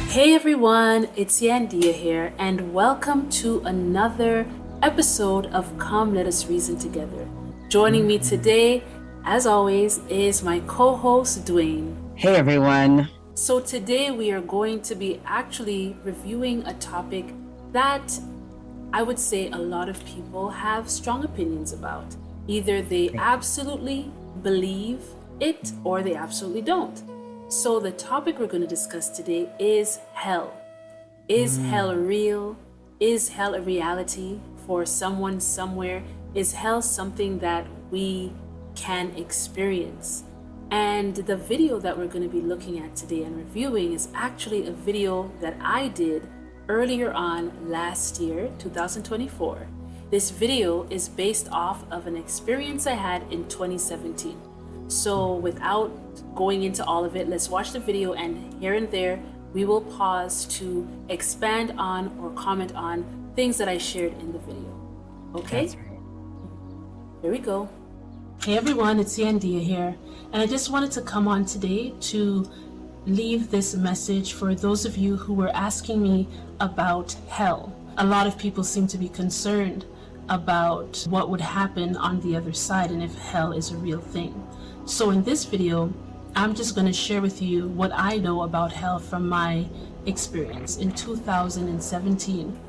Hey everyone, it's Yandea here, and welcome to another episode of Come Let Us Reason Together. Joining me today, as always, is my co-host Duane. Hey everyone. So today we are going to be actually reviewing a topic that I would say a lot of people have strong opinions about. Either they absolutely believe it or they absolutely don't. So the topic we're going to discuss today is hell. Is hell real? Is hell a reality for someone somewhere? Is hell something that we can experience? And the video that we're going to be looking at today and reviewing is actually a video that I did earlier on last year, 2024. This video is based off of an experience I had in 2017. So without going into all of it, let's watch the video, and here and there we will pause to expand on or comment on things that I shared in the video. Okay? That's right. Here we go. Hey everyone, it's Yandea here, and I just wanted to come on today to leave this message for those of you who were asking me about hell. A lot of people seem to be concerned about what would happen on the other side and if hell is a real thing. So in this video, I'm just going to share with you what I know about hell from my experience in 2017.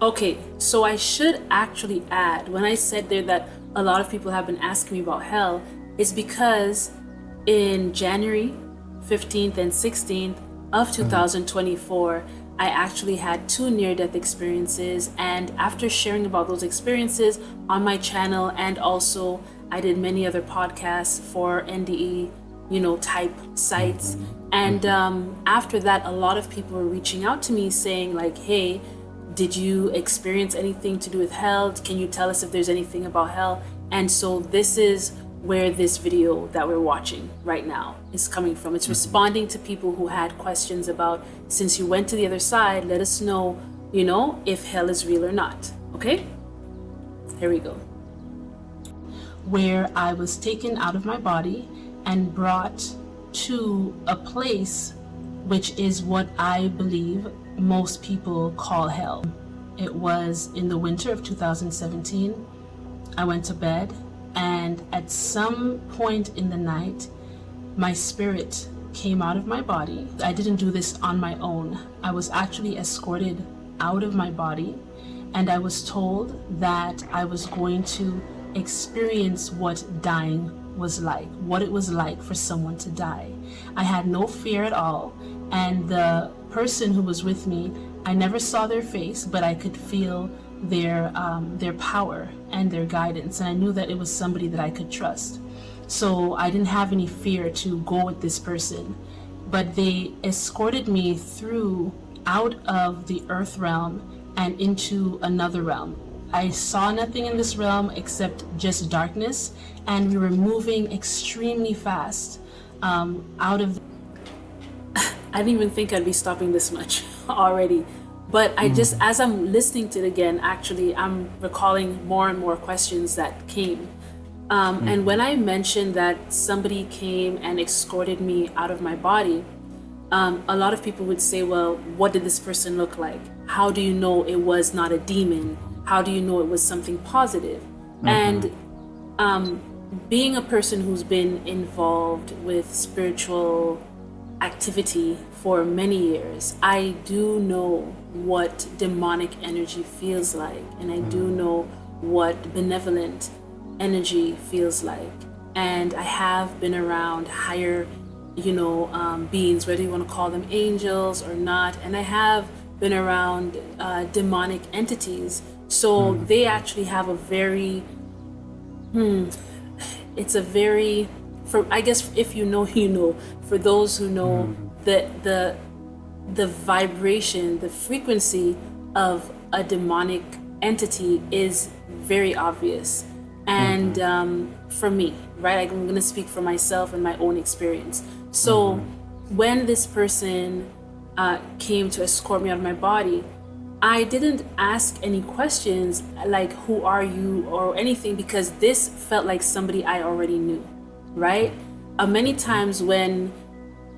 Okay, so I should actually add, when I said there that a lot of people have been asking me about hell, is because in January 15th and 16th of 2024, I actually had 2 near-death experiences, and after sharing about those experiences on my channel, and also I did many other podcasts for NDE, type sites, and after that, a lot of people were reaching out to me saying like, hey, did you experience anything to do with hell? Can you tell us if there's anything about hell? And so this is where this video that we're watching right now is coming from. It's responding to people who had questions about, since you went to the other side, let us know, if hell is real or not. Okay? Here we go. Where I was taken out of my body and brought to a place which is what I believe most people call hell. It was in the winter of 2017. I went to bed, and at some point in the night, my spirit came out of my body. I didn't do this on my own. I was actually escorted out of my body, and I was told that I was going to experience what dying was like, what it was like for someone to die. I had no fear at all, and the person who was with me, I never saw their face, but I could feel their power and their guidance, and I knew that it was somebody that I could trust. So I didn't have any fear to go with this person, but they escorted me out of the earth realm and into another realm. I saw nothing in this realm except just darkness, and we were moving extremely fast out of. I didn't even think I'd be stopping this much already. But I just, as I'm listening to it again, actually, I'm recalling more and more questions that came. And when I mentioned that somebody came and escorted me out of my body, a lot of people would say, well, what did this person look like? How do you know it was not a demon? How do you know it was something positive? And being a person who's been involved with spiritual activity for many years, I do know what demonic energy feels like, and I do know what benevolent energy feels like. And I have been around higher, beings, whether you want to call them angels or not, and I have been around demonic entities. So they actually have a very, it's a very, I guess if you know, you know. For those who know, the vibration, the frequency of a demonic entity is very obvious. And for me, right, I'm going to speak for myself and my own experience. So when this person came to escort me out of my body, I didn't ask any questions like, who are you or anything, because this felt like somebody I already knew, right? Many times when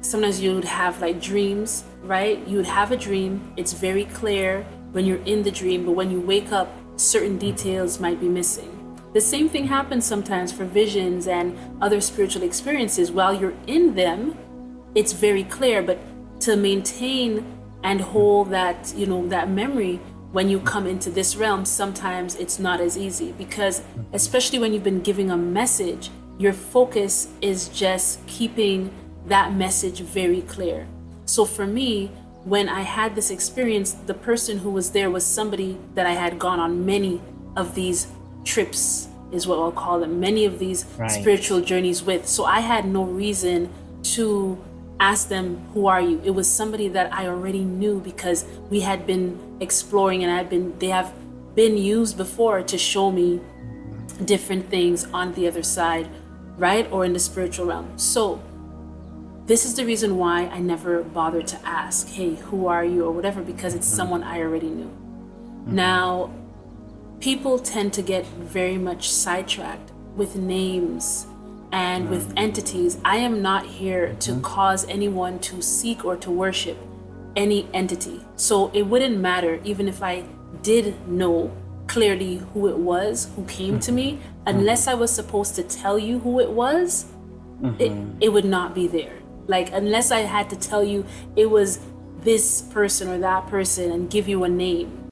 sometimes you would have like dreams, right? You would have a dream. It's very clear when you're in the dream, but when you wake up, certain details might be missing. The same thing happens sometimes for visions and other spiritual experiences. While you're in them, it's very clear, but to maintain and hold that, that memory when you come into this realm, sometimes it's not as easy, because especially when you've been giving a message, your focus is just keeping that message very clear. So for me, when I had this experience, the person who was there was somebody that I had gone on many of these trips, is what I'll call them, many of these spiritual journeys with. So I had no reason to ask them, who are you? It was somebody that I already knew, because we had been exploring, and they have been used before to show me different things on the other side, right? Or in the spiritual realm. So this is the reason why I never bothered to ask, hey, who are you, or whatever, because it's someone I already knew. Now, people tend to get very much sidetracked with names and with entities. I am not here to cause anyone to seek or to worship any entity. So it wouldn't matter even if I did know clearly who it was who came to me, unless I was supposed to tell you who it was, it would not be there. Like, unless I had to tell you it was this person or that person and give you a name,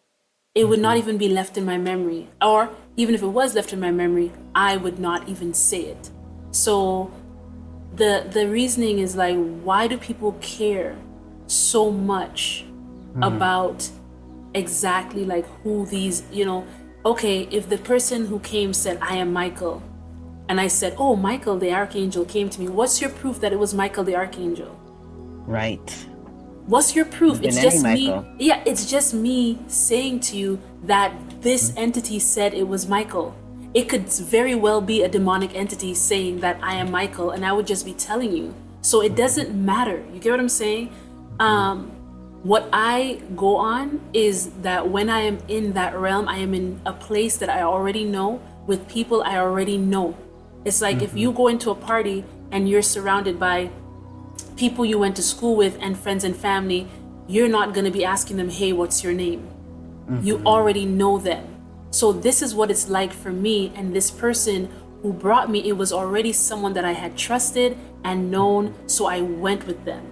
it would not even be left in my memory. Or even if it was left in my memory, I would not even say it. So the reasoning is like, why do people care so much about exactly like who these, okay, if the person who came said, I am Michael, and I said, oh, Michael the Archangel came to me, what's your proof that it was Michael the Archangel? Right. What's your proof? It's just me. Yeah, it's just me saying to you that this entity said it was Michael. It could very well be a demonic entity saying that I am Michael, and I would just be telling you. So it doesn't matter. You get what I'm saying? What I go on is that when I am in that realm, I am in a place that I already know, with people I already know. It's like if you go into a party and you're surrounded by people you went to school with and friends and family, you're not going to be asking them, hey, what's your name? You already know them. So this is what it's like for me. And this person who brought me, it was already someone that I had trusted and known. So I went with them.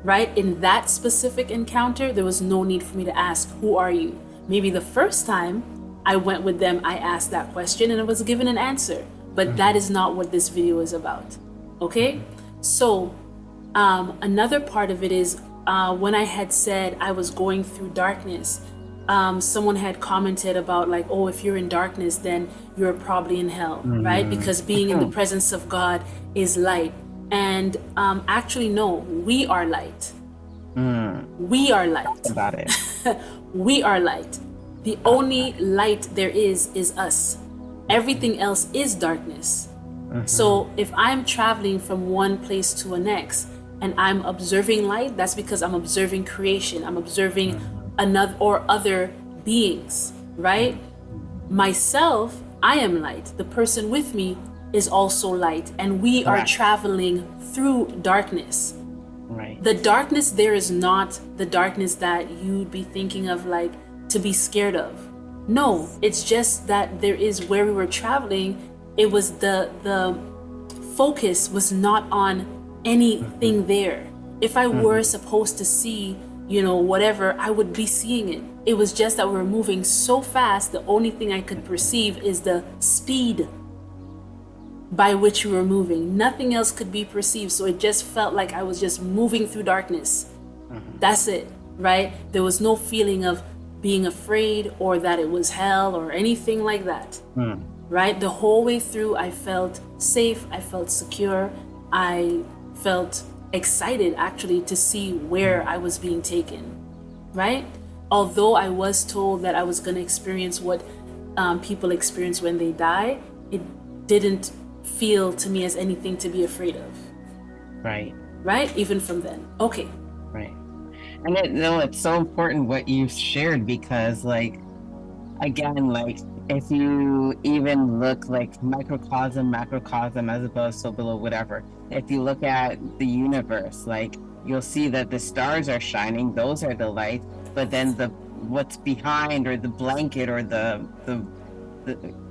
Right? In that specific encounter, there was no need for me to ask, who are you? Maybe the first time I went with them, I asked that question and I was given an answer. But that is not what this video is about. Okay? So another part of it is when I had said I was going through darkness, someone had commented about like, oh, if you're in darkness, then you're probably in hell, right? Because being in the presence of God is light. And actually, no, we are light. We are light. About it. We are light. The only light there is us. Everything else is darkness. So if I'm traveling from one place to the next and I'm observing light, that's because I'm observing creation. I'm observing another or other beings, right? Myself, I am light. The person with me is also light, and we are traveling through darkness. Right. The darkness there is not the darkness that you'd be thinking of like to be scared of. No, it's just that there is where we were traveling. It was the focus was not on anything there. If I were supposed to see, whatever, I would be seeing it. It was just that we were moving so fast. The only thing I could perceive is the speed by which we were moving. Nothing else could be perceived. So it just felt like I was just moving through darkness. That's it, right? There was no feeling of being afraid or that it was hell or anything like that. Right? The whole way through, I felt safe. I felt secure. I felt excited actually to see where I was being taken. Right? Although I was told that I was going to experience what people experience when they die, it didn't feel to me as anything to be afraid of. Right. Right? Even from then. Okay. Right. And it's so important what you've shared, because again, if you even look like microcosm, macrocosm, as opposed to below whatever, if you look at the universe, like you'll see that the stars are shining, those are the lights, but then the what's behind, or the blanket, or the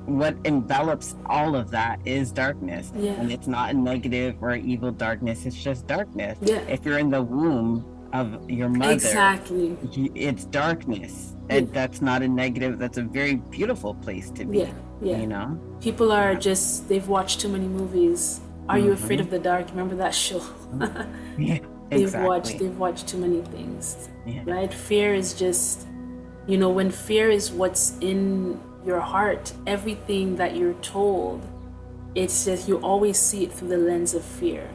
what envelops all of that is darkness. Yeah. And it's not a negative or evil darkness, it's just darkness. Yeah. If you're in the womb of your mother, exactly, it's darkness, and that's not a negative. That's a very beautiful place to be. Yeah. You know, people are just, they've watched too many movies. Are You Afraid of the Dark? Remember that show? Yeah, exactly. They've watched too many things. Yeah. Right? Fear is just, when fear is what's in your heart, everything that you're told, it's just, you always see it through the lens of fear.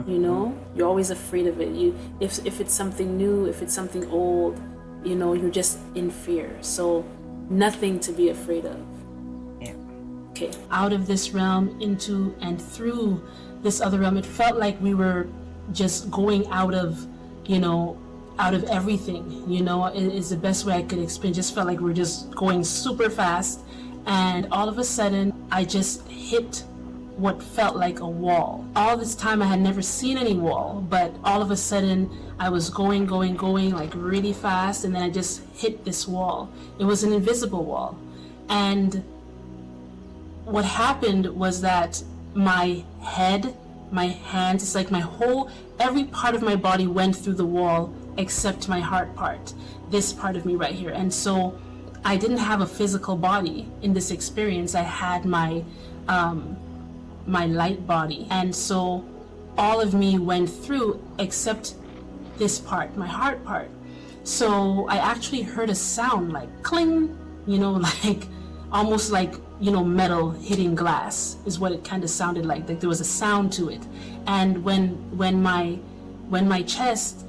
You're always afraid of it. If it's something new, if it's something old, you're just in fear. So nothing to be afraid of. Yeah. Okay. Out of this realm into and through this other realm, it felt like we were just going out of everything, is the best way I could explain. Just felt like we're just going super fast, and all of a sudden I just hit what felt like a wall. All this time I had never seen any wall, but all of a sudden I was going like really fast, and then I just hit this wall. It was an invisible wall. And what happened was that my head, my hands, it's like every part of my body went through the wall except my heart part, this part of me right here. And so I didn't have a physical body in this experience. I had my light body. And so all of me went through except this part, my heart part. So I actually heard a sound like cling, like almost like, metal hitting glass is what it kind of sounded like there was a sound to it. And when my chest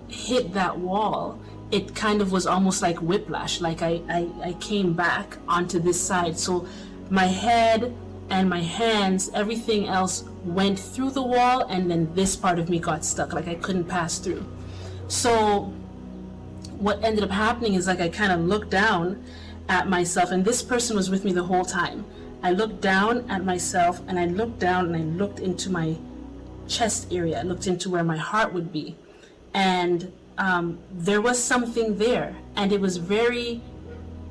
hit that wall, it kind of was almost like whiplash, like I came back onto this side. So my head and my hands, everything else went through the wall, and then this part of me got stuck, like I couldn't pass through. So what ended up happening is, like, I kind of looked down at myself, and this person was with me the whole time. I looked down at myself, and I looked down, and I looked into my chest area. I looked into where my heart would be, and there was something there, and it was very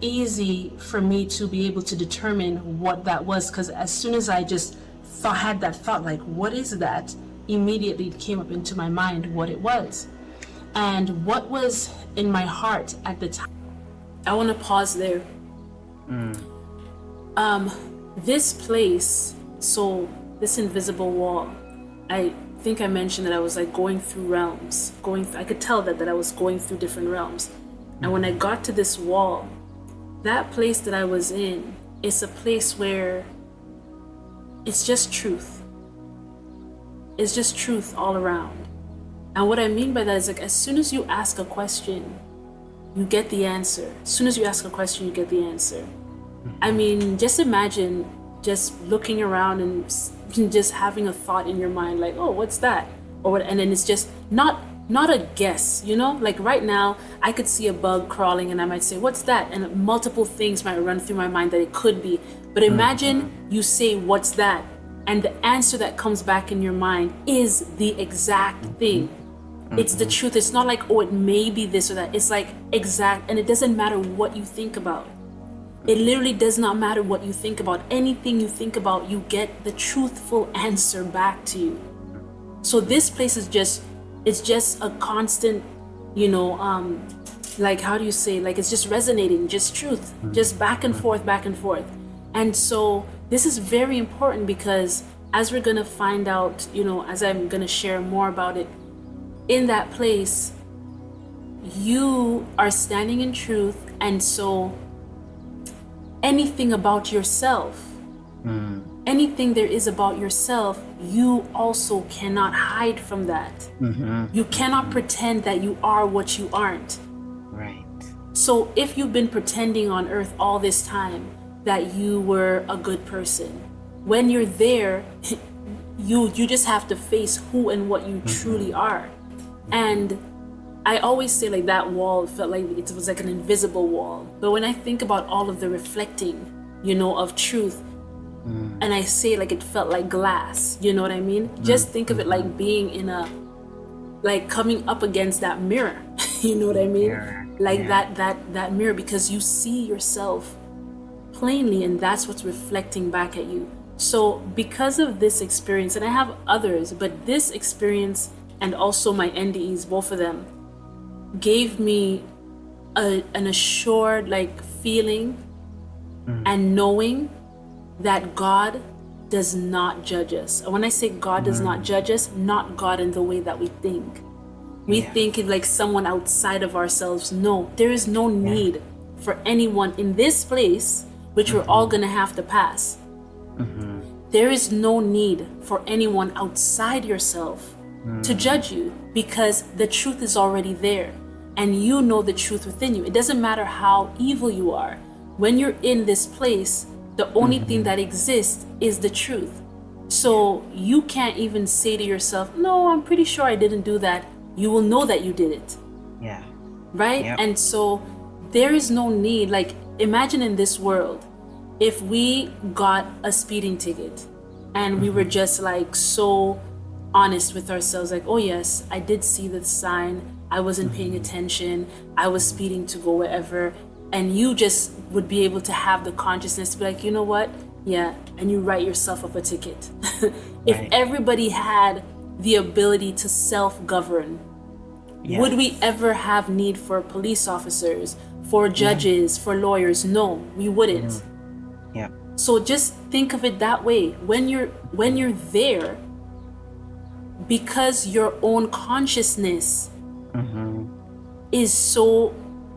easy for me to be able to determine what that was, because as soon as I just had that thought, like, what is that, immediately it came up into my mind what it was. And what was in my heart at the time, I want to pause there. This place, so this invisible wall, I think I mentioned that I was like going through realms, I could tell that I was going through different realms. And when I got to this wall, that place that I was in is a place where it's just truth. It's just truth all around. And what I mean by that is, like, as soon as you ask a question, you get the answer. As soon as you ask a question, you get the answer. I mean, just imagine just looking around and just having a thought in your mind, like, oh, what's that? Or what? And then it's just not a guess, Like right now, I could see a bug crawling and I might say, what's that? And multiple things might run through my mind that it could be. But imagine you say, what's that? And the answer that comes back in your mind is the exact thing. It's the truth. It's not like, oh, it may be this or that. It's like exact. And it doesn't matter what you think about. It literally does not matter what you think about. Anything you think about, you get the truthful answer back to you. So this place is just a constant, like, how do you say, like, it's just resonating, just truth, just back and forth. And so this is very important, because as we're going to find out, as I'm going to share more about it, in that place, you are standing in truth. And so anything about yourself, anything there is about yourself, you also cannot hide from that. You cannot pretend that you are what you aren't. Right. So if you've been pretending on earth all this time that you were a good person, when you're there, you just have to face who and what you truly are. And I always say, like, that wall felt like it was like an invisible wall. But when I think about all of the reflecting of truth. And I say like it felt like glass, you know what I mean? Just think of it like being in like coming up against that mirror, you know what I mean? Like that mirror, because you see yourself plainly, and that's what's reflecting back at you. So because of this experience, and I have others, but this experience and also my NDEs, both of them, gave me an assured like feeling and knowing that God does not judge us. And when I say God does not judge us, not God in the way that we think. We think of like someone outside of ourselves. No, there is no need for anyone in this place, which we're all gonna have to pass. There is no need for anyone outside yourself to judge you, because the truth is already there and you know the truth within you. It doesn't matter how evil you are. When you're in this place, the only thing that exists is the truth. So you can't even say to yourself, no, I'm pretty sure I didn't do that. You will know that you did it. Yeah. Right? Yep. And so there is no need. Like, imagine in this world, if we got a speeding ticket and we were just like so honest with ourselves, like, oh yes, I did see the sign, I wasn't paying attention, I was speeding to go wherever, and you just would be able to have the consciousness to be like, you know what, yeah, and you write yourself up a ticket. If everybody had the ability to self-govern, would we ever have need for police officers, for judges, for lawyers? No, we wouldn't. So just think of it that way. When you're there, because your own consciousness is so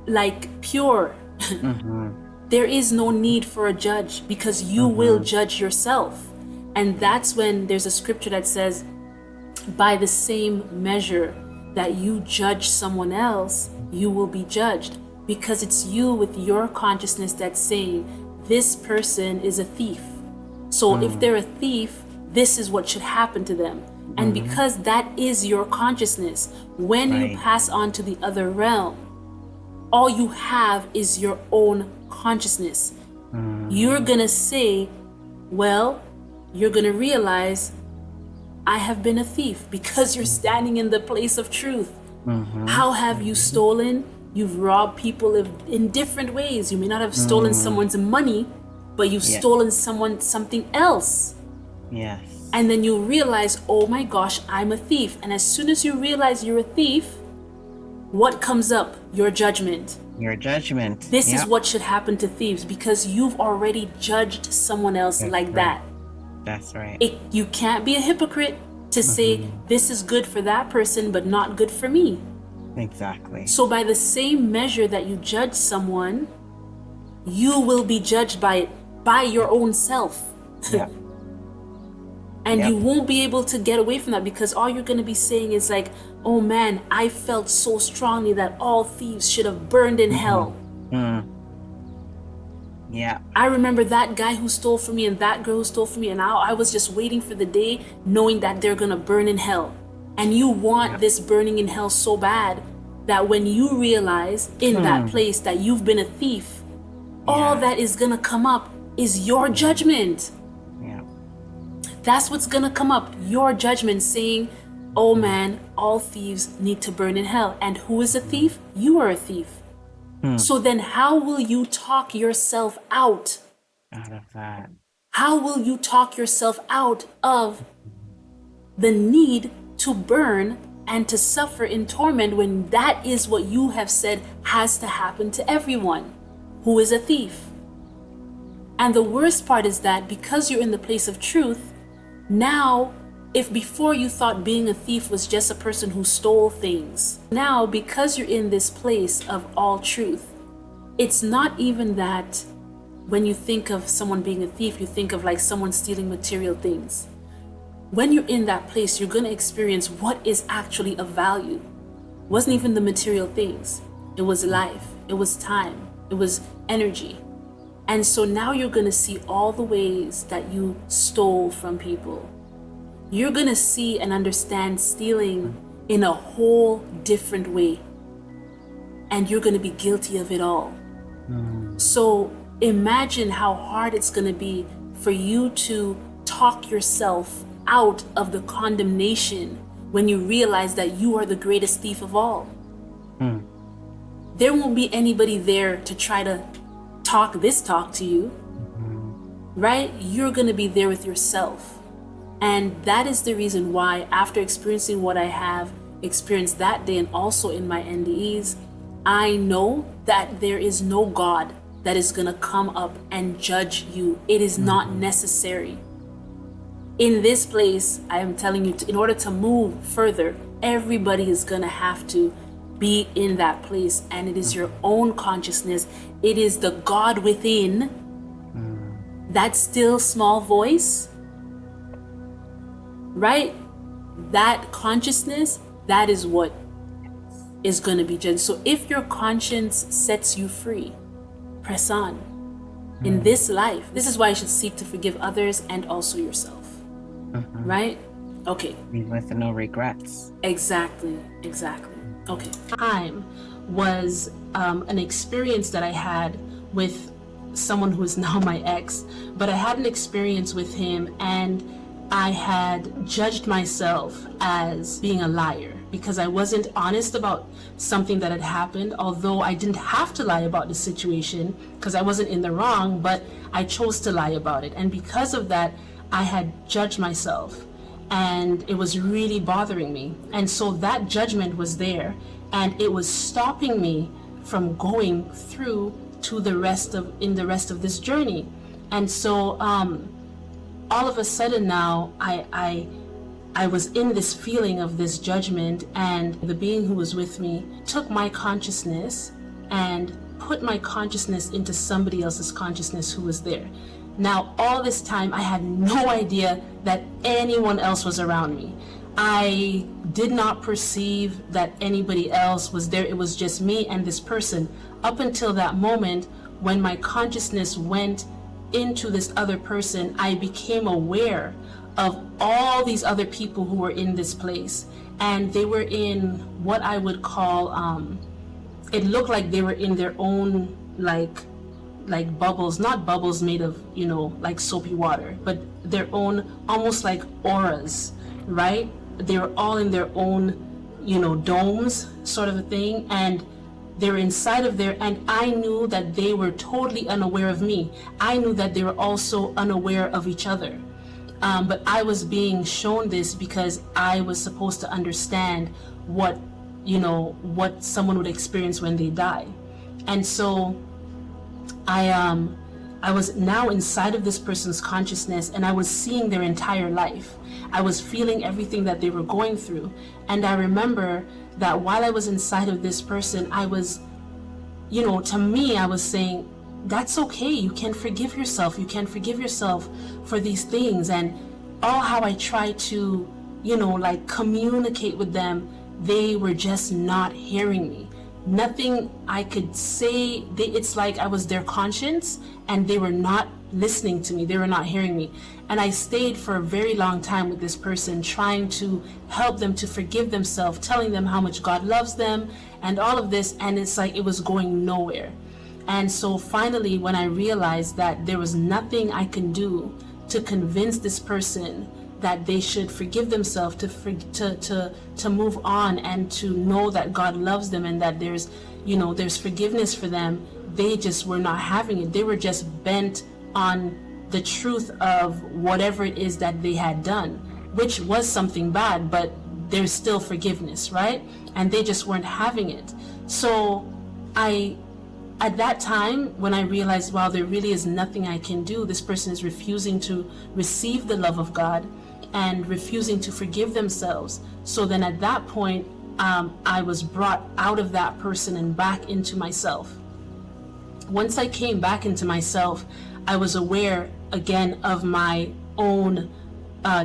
like pure, there is no need for a judge, because you will judge yourself. And that's when there's a scripture that says, by the same measure that you judge someone else, you will be judged, because it's you with your consciousness that's saying, this person is a thief. So if they're a thief, this is what should happen to them. And because that is your consciousness, when you pass on to the other realm, all you have is your own consciousness. You're gonna say, well, you're gonna realize, I have been a thief, because you're standing in the place of truth. How have you stolen? You've robbed people in different ways. You may not have stolen someone's money, but you've stolen something else. Yes. And then you realize, oh my gosh, I'm a thief. And as soon as you realize you're a thief, what comes up? Your judgment. Your judgment. This is what should happen to thieves, because you've already judged someone else like that. That's right. You can't be a hypocrite to say this is good for that person but not good for me. Exactly. So by the same measure that you judge someone, you will be judged by it, by your own self. And you won't be able to get away from that, because all you're going to be saying is like, oh man, I felt so strongly that all thieves should have burned in hell. Yeah. I remember that guy who stole from me and that girl who stole from me, and I was just waiting for the day knowing that they're going to burn in hell. And you want this burning in hell so bad that when you realize in that place that you've been a thief, all that is going to come up is your judgment. That's what's going to come up, your judgment, saying, oh man, all thieves need to burn in hell. And who is a thief? You are a thief. So then how will you talk yourself out of that? How will you talk yourself out of the need to burn and to suffer in torment when that is what you have said has to happen to everyone who is a thief? And the worst part is that because you're in the place of truth, now, if before you thought being a thief was just a person who stole things, now because you're in this place of all truth, it's not even that when you think of someone being a thief, you think of like someone stealing material things. When you're in that place, you're going to experience what is actually of value. It wasn't even the material things. It was life. It was time. It was energy. And so now you're going to see all the ways that you stole from people. You're going to see and understand stealing in a whole different way. And you're going to be guilty of it all. So Imagine how hard it's going to be for you to talk yourself out of the condemnation when you realize that you are the greatest thief of all. There won't be anybody there to try to talk this talk to you, right? You're going to be there with yourself. And that is the reason why, after experiencing what I have experienced that day and also in my NDEs, I know that there is no God that is going to come up and judge you. It is not necessary. In this place, I am telling you, in order to move further, everybody is going to have to be in that place. And it is your own consciousness. It is the God within, that still small voice, right? That consciousness, that is what is going to be judged. So if your conscience sets you free, press on. In this life, this is why you should seek to forgive others and also yourself. Right? Okay. With no regrets. Exactly. Okay. Time was an experience that I had with someone who is now my ex, but I had an experience with him, and I had judged myself as being a liar because I wasn't honest about something that had happened, although I didn't have to lie about the situation because I wasn't in the wrong, but I chose to lie about it. And because of that, I had judged myself, and it was really bothering me. And so that judgment was there, and it was stopping me from going through to the rest of this journey. And so all of a sudden now I was in this feeling of this judgment, and the being who was with me took my consciousness and put my consciousness into somebody else's consciousness who was there. Now, all this time, I had no idea that anyone else was around me. I did not perceive that anybody else was there. It was just me and this person up until that moment when my consciousness went into this other person. I became aware of all these other people who were in this place, and they were in what I would call, it looked like they were in their own like bubbles, not bubbles made of, like soapy water, but their own, almost like auras, right? They were all in their own, domes sort of a thing, and they were inside of there, and I knew that they were totally unaware of me. I knew that they were also unaware of each other. But I was being shown this because I was supposed to understand what someone would experience when they die. And so I was now inside of this person's consciousness, and I was seeing their entire life. I was feeling everything that they were going through. And I remember that while I was inside of this person, I was, to me, I was saying, that's okay. You can forgive yourself. You can forgive yourself for these things. And all how I tried to, communicate with them, they were just not hearing me. Nothing I could say, it's like I was their conscience and they were not listening to me. They were not hearing me. And I stayed for a very long time with this person, trying to help them to forgive themselves, telling them how much God loves them and all of this. And it's like it was going nowhere. And so finally, when I realized that there was nothing I can do to convince this person that they should forgive themselves, to move on and to know that God loves them and that there's forgiveness for them, they just were not having it. They were just bent on the truth of whatever it is that they had done, which was something bad, but there's still forgiveness, right? And they just weren't having it. So at that time, when I realized, wow, there really is nothing I can do, this person is refusing to receive the love of God and refusing to forgive themselves. So then at that point, I was brought out of that person and back into myself. Once I came back into myself, I was aware again of my own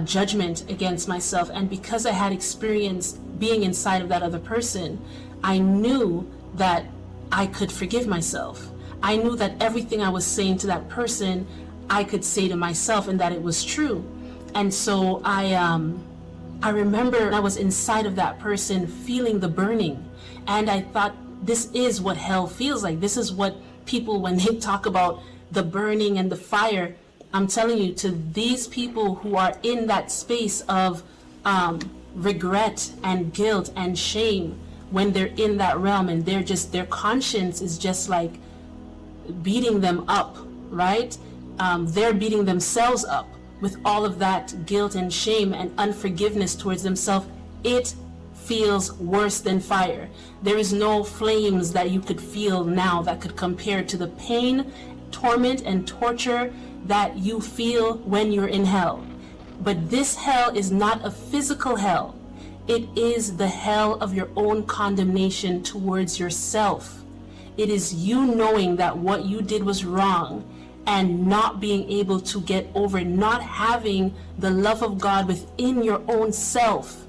judgment against myself. And because I had experienced being inside of that other person, I knew that I could forgive myself. I knew that everything I was saying to that person, I could say to myself, and that it was true. And so I remember I was inside of that person feeling the burning. And I thought, this is what hell feels like. This is what people, when they talk about the burning and the fire. I'm telling you, to these people who are in that space of regret and guilt and shame, when they're in that realm and they're just, their conscience is just like beating them up, right? They're beating themselves up with all of that guilt and shame and unforgiveness towards themselves. It feels worse than fire. There is no flames that you could feel now that could compare to the pain, torment, and torture that you feel when you're in hell. But this hell is not a physical hell. It is the hell of your own condemnation towards yourself. It is you knowing that what you did was wrong and not being able to get over it, not having the love of God within your own self,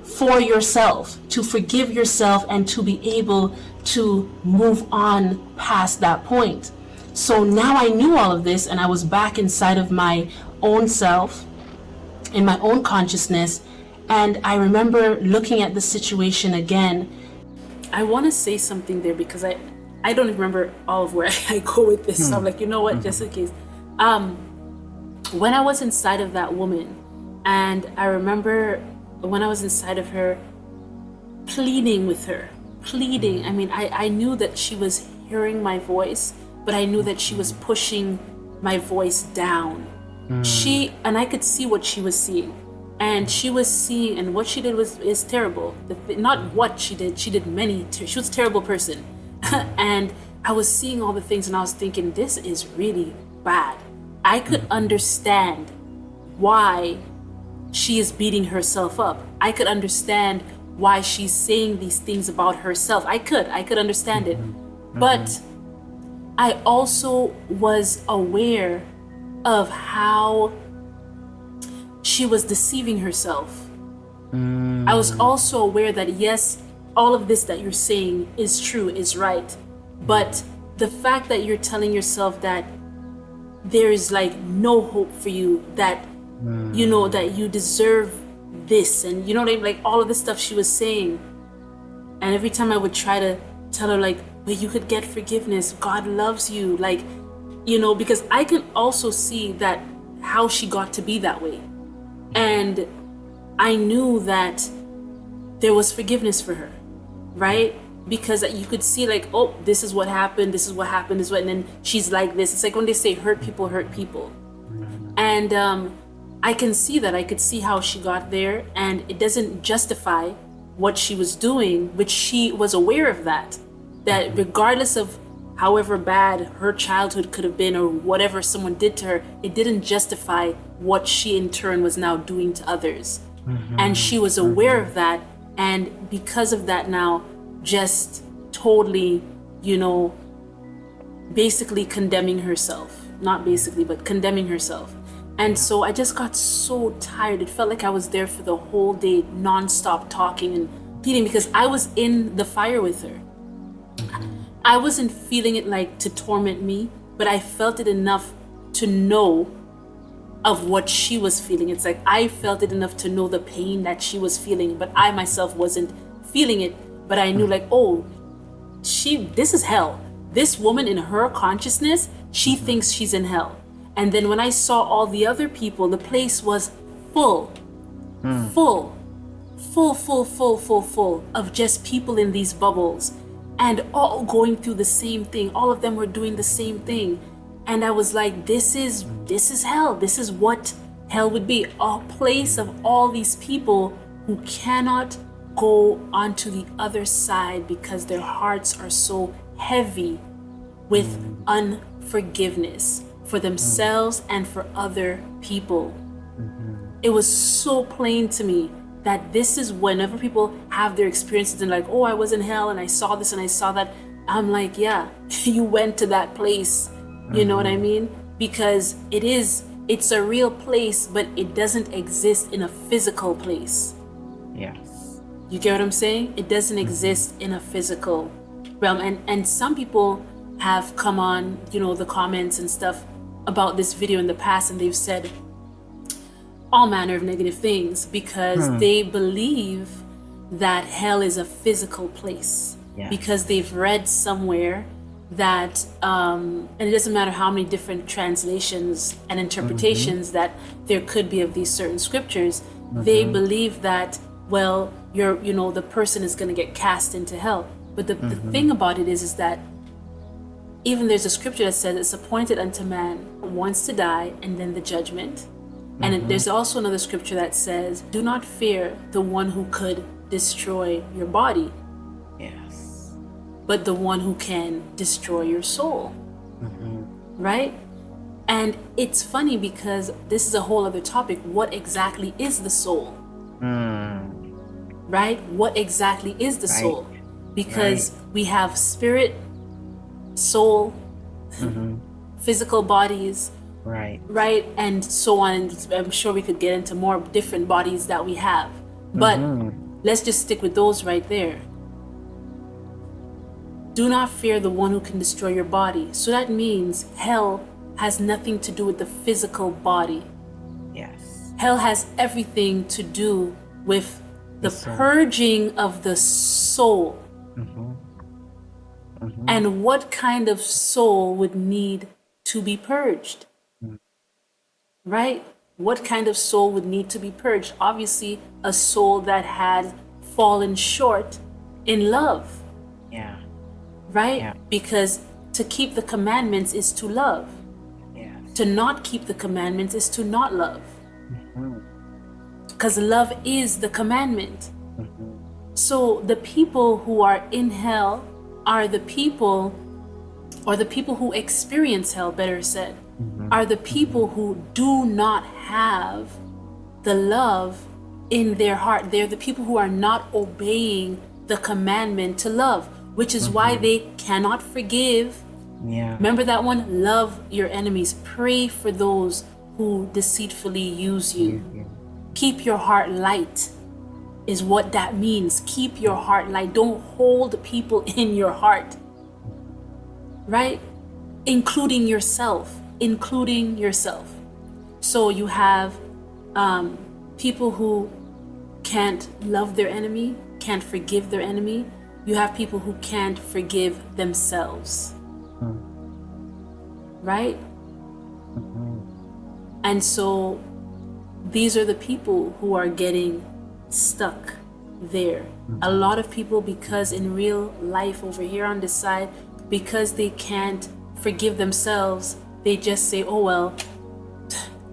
for yourself, to forgive yourself and to be able to move on past that point. So now I knew all of this, and I was back inside of my own self, in my own consciousness, and I remember looking at the situation again. I want to say something there because I don't remember all of where I go with this. So I'm like, you know what, just in case. When I was inside of that woman, and I remember when I was inside of her, pleading with her, I mean, I knew that she was hearing my voice, but I knew that she was pushing my voice down. And I could see what she was seeing. And she was seeing, and what she did is terrible. Not what she did many, she was a terrible person. And I was seeing all the things, and I was thinking, this is really bad. I could understand why she is beating herself up. I could understand why she's saying these things about herself. I could understand it. But I also was aware of how she was deceiving herself. I was also aware that, yes, all of this that you're saying is true, is right. But the fact that you're telling yourself that there is like no hope for you, that, you know, that you deserve this, and you know what I mean? Like all of this stuff she was saying. And every time I would try to tell her, like, but you could get forgiveness, God loves you, like, you know, because I can also see that how she got to be that way. And I knew that there was forgiveness for her, right? Because you could see like, oh, this is what happened, and then she's like this. It's like when they say hurt people. And I can see that. I could see how she got there, and it doesn't justify what she was doing, which she was aware of that regardless of however bad her childhood could have been or whatever someone did to her, it didn't justify what she in turn was now doing to others. And she was aware of that, and because of that now, just totally, you know, basically condemning herself. Not basically, but condemning herself. And so I just got so tired. It felt like I was there for the whole day, nonstop talking and pleading, because I was in the fire with her. I wasn't feeling it like to torment me, but I felt it enough to know of what she was feeling. It's like I felt it enough to know the pain that she was feeling, but I myself wasn't feeling it. But I knew like, oh, this is hell. This woman in her consciousness, she thinks she's in hell. And then when I saw all the other people, the place was full of just people in these bubbles, and all going through the same thing. All of them were doing the same thing. And I was like, this is hell. This is what hell would be. A place of all these people who cannot go onto the other side because their hearts are so heavy with unforgiveness for themselves and for other people. It was so plain to me that this is whenever people have their experiences and like, oh, I was in hell and I saw this and I saw that. I'm like, yeah, you went to that place. You know what I mean? Because it's a real place, but it doesn't exist in a physical place. Yes. You get what I'm saying? It doesn't exist in a physical realm. And some people have come on, you know, the comments and stuff about this video in the past, and they've said all manner of negative things because they believe that hell is a physical place. Because they've read somewhere that, and it doesn't matter how many different translations and interpretations that there could be of these certain scriptures, they believe that, well, the person is going to get cast into hell. But the thing about it is that even there's a scripture that says it's appointed unto man once to die and then the judgment. And there's also another scripture that says, do not fear the one who could destroy your body. Yes. But the one who can destroy your soul. Right? And it's funny because this is a whole other topic. What exactly is the soul? Right? What exactly is the soul? Because we have spirit, soul, physical bodies, right, and so on. And I'm sure we could get into more different bodies that we have, but let's just stick with those right there. Do not fear the one who can destroy your body. So that means hell has nothing to do with the physical body. Yes. Hell has everything to do with the purging of the soul. And what kind of soul would need to be purged? Right? What kind of soul would need to be purged? Obviously, a soul that had fallen short in love. Yeah. Right? Yeah. Because to keep the commandments is to love. Yes. To not keep the commandments is to not love. Because love is the commandment. So the people who are in hell are the people, or the people who experience hell, better said, are the people who do not have the love in their heart. They're the people who are not obeying the commandment to love, which is why they cannot forgive. Yeah. Remember that one? Love your enemies. Pray for those who deceitfully use you. Keep your heart light is what that means. Keep your heart light. Don't hold people in your heart. Right? Including yourself. So you have people who can't love their enemy, can't forgive their enemy. You have people who can't forgive themselves. Right? And so these are the people who are getting stuck there. A lot of people, because in real life over here on this side, because they can't forgive themselves, they just say, oh well,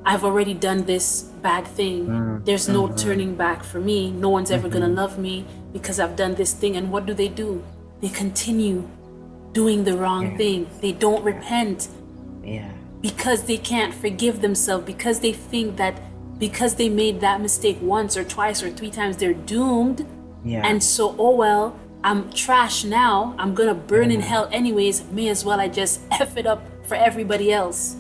I've already done this bad thing. There's no turning back for me. No one's ever gonna love me because I've done this thing. And what do? They continue doing the wrong thing. They don't repent. Because they can't forgive themselves, because they think that because they made that mistake once or twice or 3 times, they're doomed. And so, oh well, I'm trash now. I'm gonna burn in hell anyways. May as well I just F it up for everybody else.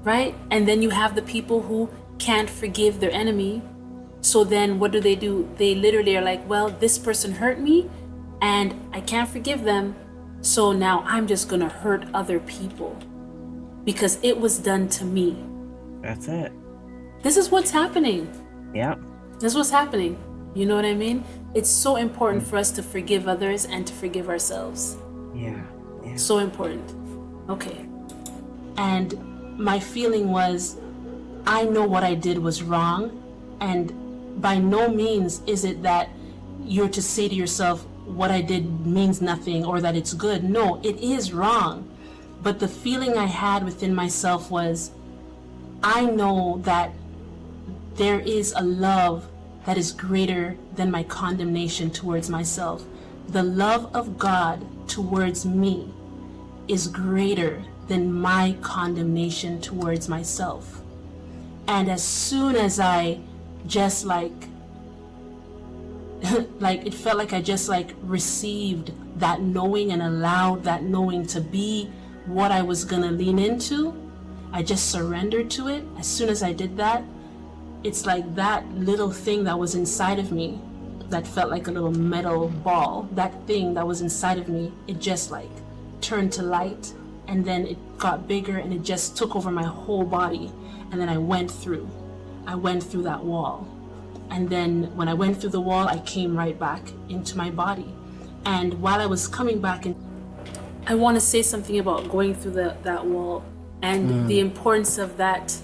Right? And then you have the people who can't forgive their enemy. So then what do? They literally are like, well, this person hurt me and I can't forgive them. So now I'm just gonna hurt other people because it was done to me. That's it. This is what's happening. Yeah. This is what's happening. You know what I mean? It's so important for us to forgive others and to forgive ourselves. Yeah. So important. Okay. And my feeling was, I know what I did was wrong, and by no means is it that you're to say to yourself, what I did means nothing or that it's good. No, it is wrong. But the feeling I had within myself was, I know that there is a love that is greater than my condemnation towards myself. The love of God towards me is greater than my condemnation towards myself. And as soon as I just it felt like I just received that knowing and allowed that knowing to be what I was gonna lean into, I just surrendered to it. As soon as I did that, it's like that little thing that was inside of me that felt like a little metal ball, that thing that was inside of me, it just turned to light, and then it got bigger and it just took over my whole body. And then I went through that wall. And then when I went through the wall, I came right back into my body. And while I was coming back, and I want to say something about going through that wall and the importance of that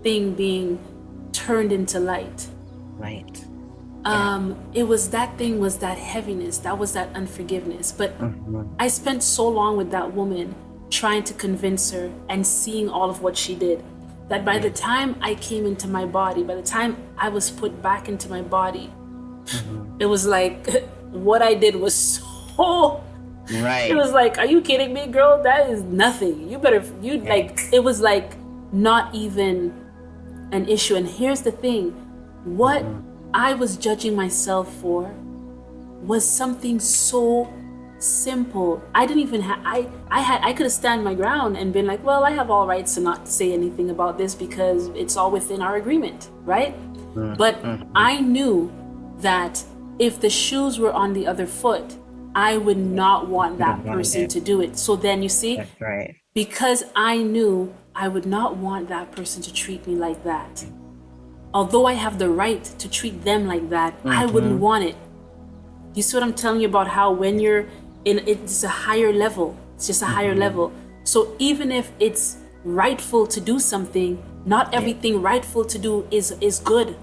thing being turned into light. Right. It was that thing, was that heaviness, that was that unforgiveness. But I spent so long with that woman trying to convince her and seeing all of what she did, that by the time I came into my body, by the time I was put back into my body, it was like what I did was so right. It was like, are you kidding me, girl? That is nothing. Like, it was like not even an issue. And here's the thing, what I was judging myself for was something so simple. I didn't even have, I could have stand my ground and been like, well, I have all rights to not say anything about this because it's all within our agreement, right? But I knew that if the shoes were on the other foot, I would not want that person to do it. So then you see, that's right. Because I knew I would not want that person to treat me like that. Although I have the right to treat them like that, I wouldn't want it. You see what I'm telling you about how when you're in, it's a higher level. It's just a higher level. So even if it's rightful to do something, not everything rightful to do is good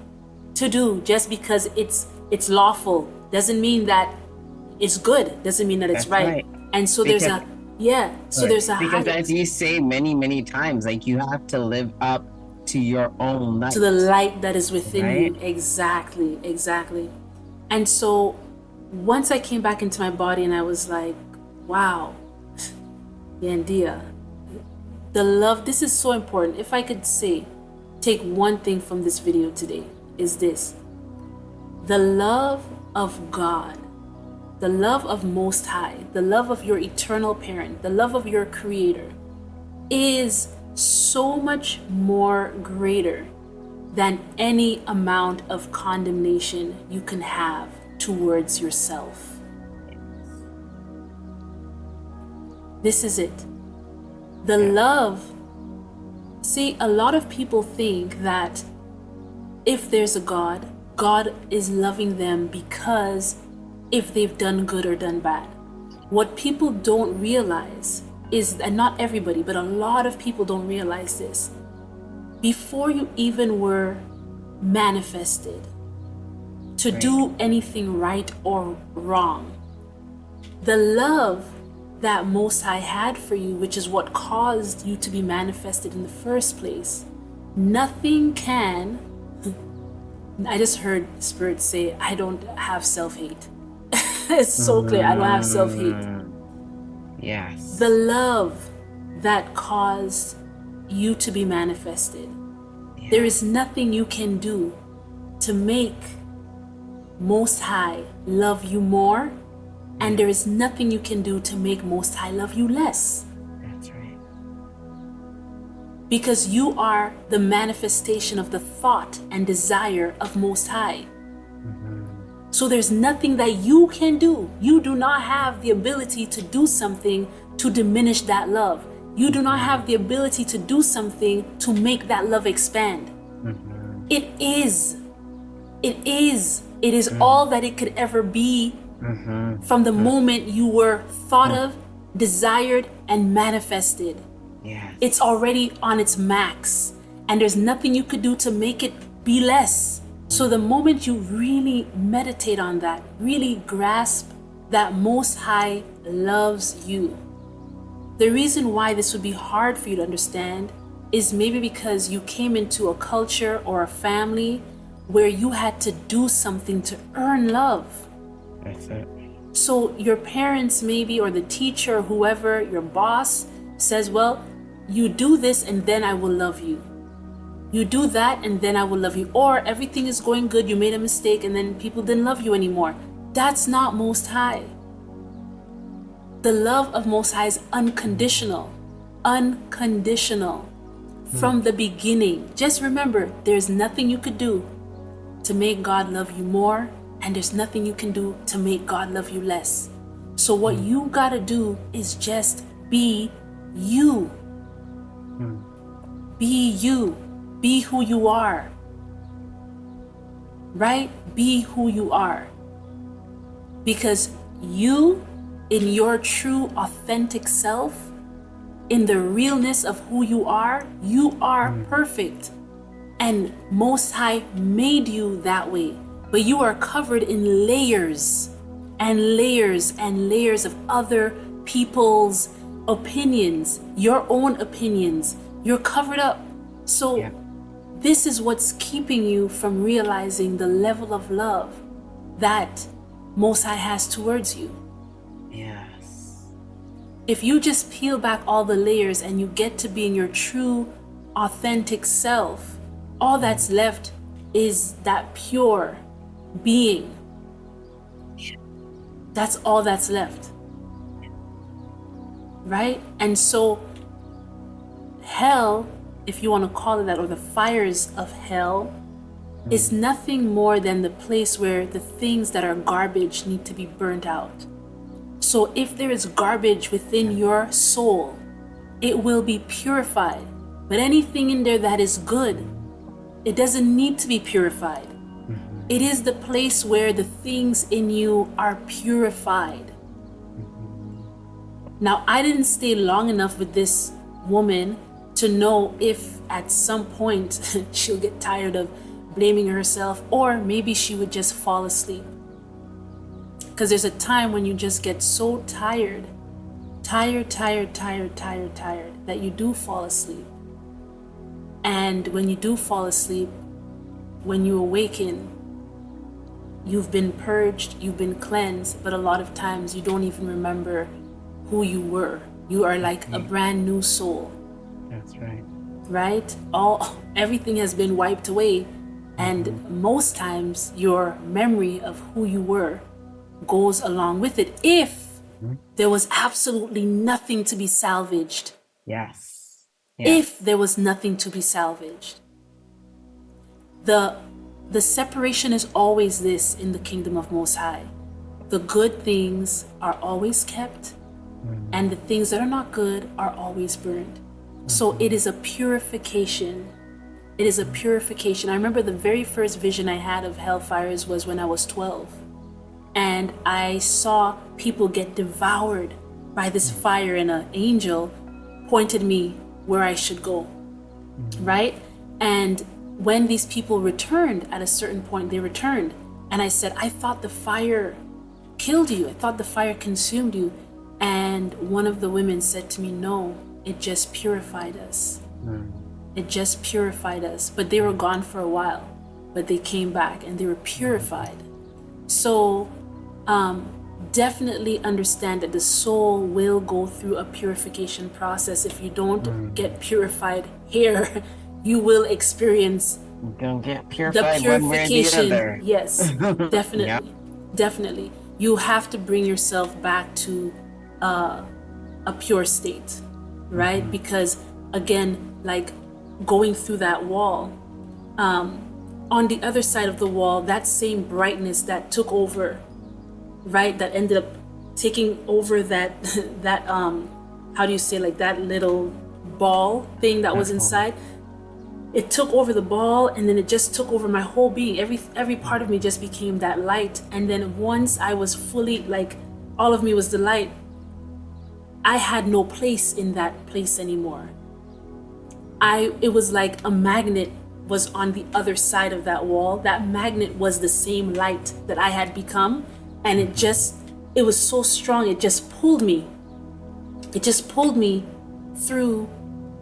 to do. Just because it's lawful doesn't mean that it's good. Doesn't mean that it's right. And so there's a because as you say many times, like, you have to live up to your own light, to the light that is within you. Exactly. And so once I came back into my body and I was like, wow, Yandea, the love, this is so important. If I could say, take one thing from this video today, is this: the love of God, the love of Most High, the love of your eternal parent, the love of your creator is so much more greater than any amount of condemnation you can have towards yourself. This is it. The love. See, a lot of people think that if there's a God, God is loving them because if they've done good or done bad. What people don't realize is, and not everybody, but a lot of people don't realize this, before you even were manifested to do anything right or wrong, the love that Most High had for you, which is what caused you to be manifested in the first place, nothing can. I just heard Spirit say, I don't have self-hate. It's so clear, I don't have self-hate. Yes. The love that caused you to be manifested. Yeah. There is nothing you can do to make Most High love you more, and there is nothing you can do to make Most High love you less. That's right. Because you are the manifestation of the thought and desire of Most High. So there's nothing that you can do. You do not have the ability to do something to diminish that love. You do not have the ability to do something to make that love expand. It is all that it could ever be from the moment you were thought of, desired, and manifested. Yes. It's already on its max, and there's nothing you could do to make it be less. So the moment you really meditate on that, really grasp that Most High loves you. The reason why this would be hard for you to understand is maybe because you came into a culture or a family where you had to do something to earn love. That's it. So your parents maybe, or the teacher, whoever, your boss says, well, you do this and then I will love you. You do that and then I will love you. Or everything is going good, you made a mistake and then people didn't love you anymore. That's not Most High. The love of Most High is unconditional. Unconditional. From the beginning. Just remember, there's nothing you could do to make God love you more, and there's nothing you can do to make God love you less. So what you gotta do is just be you. Be you. Be who you are. Right? Be who you are. Because you, in your true, authentic self, in the realness of who you are perfect. And Most High made you that way. But you are covered in layers and layers and layers of other people's opinions, your own opinions. You're covered up. So this is what's keeping you from realizing the level of love that Most High has towards you. Yes. If you just peel back all the layers and you get to being your true, authentic self, all that's left is that pure being. That's all that's left. Right? And so hell, if you want to call it that, or the fires of hell, is nothing more than the place where the things that are garbage need to be burnt out. So if there is garbage within your soul, it will be purified. But anything in there that is good, it doesn't need to be purified. It is the place where the things in you are purified. Now, I didn't stay long enough with this woman to know if at some point she'll get tired of blaming herself, or maybe she would just fall asleep. Because there's a time when you just get so tired that you do fall asleep. And when you do fall asleep, when you awaken, you've been purged, you've been cleansed, but a lot of times you don't even remember who you were. You are like a brand new soul. That's right. Right? Everything has been wiped away, and most times your memory of who you were goes along with it if there was absolutely nothing to be salvaged. Yes. If there was nothing to be salvaged. The separation is always this in the kingdom of Most High. The good things are always kept, and the things that are not good are always burned. So it is a purification. It is a purification. I remember the very first vision I had of hellfires was when I was 12. And I saw people get devoured by this fire, and an angel pointed me where I should go. Right? And when these people returned, at a certain point, they returned. And I said, I thought the fire killed you. I thought the fire consumed you. And one of the women said to me, no, it just purified us. It just purified us. But they were gone for a while. But they came back and they were purified. So definitely understand that the soul will go through a purification process. If you don't get purified here, you will experience Don't get purified the purification. one way or the other. Yes, definitely. Definitely. You have to bring yourself back to a pure state, right? Because again, like going through that wall, on the other side of the wall, that same brightness that took over, right? That ended up taking over that how do you say, like that little ball thing that was inside. It took over the ball, and then it just took over my whole being. Every part of me just became that light. And then once I was fully, like, all of me was the light, I had no place in that place anymore. It was like a magnet was on the other side of that wall. That magnet was the same light that I had become, and it was so strong, it just pulled me. It just pulled me through,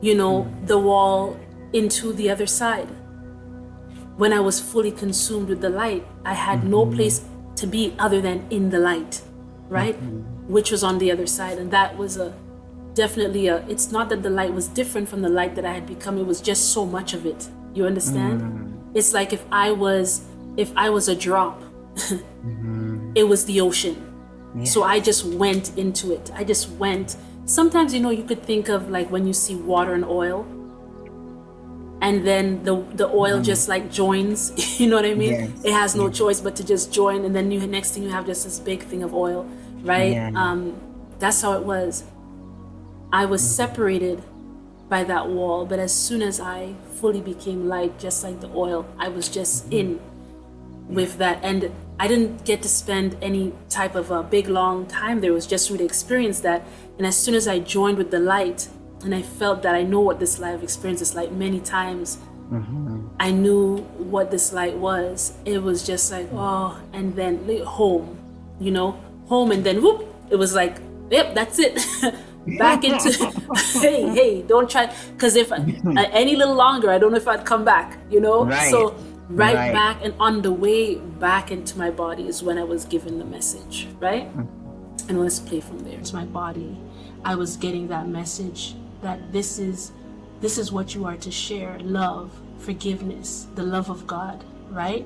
the wall into the other side. When I was fully consumed with the light, I had no place to be other than in the light, right? Which was on the other side. And that was definitely it's not that the light was different from the light that I had become, it was just so much of it. You understand? It's like if I was a drop, it was the ocean. Yes. So I just went into it. I just went. Sometimes, you could think of like when you see water and oil, and then the oil just like joins, you know what I mean? Yes. It has no choice but to just join, and then next thing you have just this big thing of oil, right? Yeah. That's how it was. I was separated by that wall, but as soon as I fully became light, just like the oil, I was just in. with that. And I didn't get to spend any type of a big long time there. It was just really experience that. And as soon as I joined with the light, and I felt that I know what this life experience is like many times, I knew what this light was. It was just like, oh, and then home, home, and then whoop, it was like, yep, that's it. Back into, hey, don't try, because if any little longer, I don't know if I'd come back, Right. So right back, and on the way back into my body is when I was given the message, right? And let's play from there. To my body, I was getting that message that this is what you are to share: love, forgiveness, the love of God, right?